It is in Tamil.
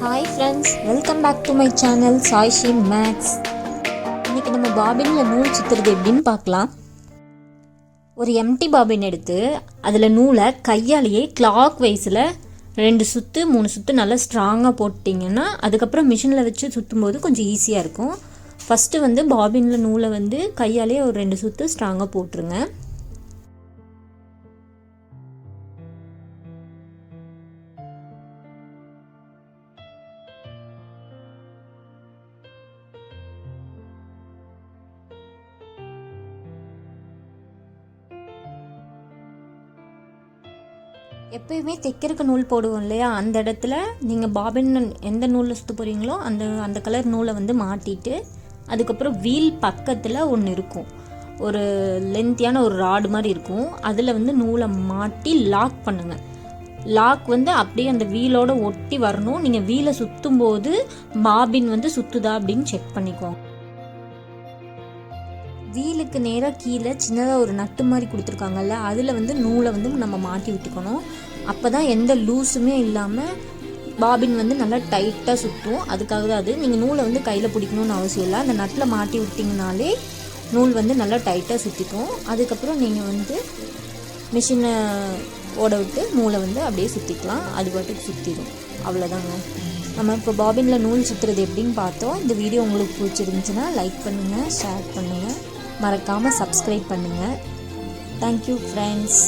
Hi friends, welcome back to my channel Saishi makes. இன்றைக்கி நம்ம பாபினில் நூல் சுற்றுறது எப்படின்னு பார்க்கலாம். ஒரு எம்டி பாபின் எடுத்து அதில் நூலை கையாலேயே கிளாக் வைஸில் 2 சுற்று 3 சுற்று நல்லா ஸ்ட்ராங்காக போட்டிங்கன்னா அதுக்கப்புறம் மிஷினில் வச்சு சுற்றும்போது கொஞ்சம் ஈஸியாக இருக்கும். ஃபஸ்ட்டு பாபினில் நூலை கையாலேயே ஒரு 2 சுற்று ஸ்ட்ராங்காக போட்டுருங்க. எப்பயுமே தைக்கிறதுக்கு நூல் போடுவோம் இல்லையா, அந்த இடத்துல நீங்கள் பாபின் எந்த நூலில் சுற்ற போகிறீங்களோ அந்த கலர் நூலை மாட்டிட்டு அதுக்கப்புறம் வீல் பக்கத்தில் ஒன்று இருக்கும், ஒரு லென்த்தியான ஒரு ராடு மாதிரி இருக்கும். அதில் நூலை மாட்டி லாக் பண்ணுங்கள். லாக் அப்படியே அந்த வீலோட ஒட்டி வரணும். நீங்கள் வீலை சுற்றும் போது பாபின் சுற்றுதா அப்படின்னு செக் பண்ணிக்கோங்க. வீலுக்கு நேராக கீழே சின்னதாக ஒரு நட்டு மாதிரி கொடுத்துருக்காங்கல்ல, அதில் நூலை நம்ம மாட்டி விட்டுக்கணும். அப்போ தான் எந்த லூஸுமே இல்லாமல் பாபின் நல்லா டைட்டாக சுற்றும். அதுக்காக தான் அது. நீங்கள் நூலை கையில் பிடிக்கணும்னு அவசியம் இல்லை. அந்த நட்டில் மாட்டி விட்டிங்கனாலே நூல் நல்லா டைட்டாக சுற்றிக்கும். அதுக்கப்புறம் நீங்கள் மிஷினை ஓட விட்டு நூலை அப்படியே சுற்றிக்கலாம். அது பாட்டுக்கு சுற்றிடும். அவ்வளோதாங்க. நம்ம இப்போ பாபினில் நூல் சுற்றுறது எப்படின்னு பார்த்தோம். இந்த வீடியோ உங்களுக்கு பிடிச்சிருந்துச்சுன்னா லைக் பண்ணுங்கள், ஷேர் பண்ணுங்கள், மறக்காமல் சப்ஸ்கிரைப் பண்ணுங்கள். Thank you friends.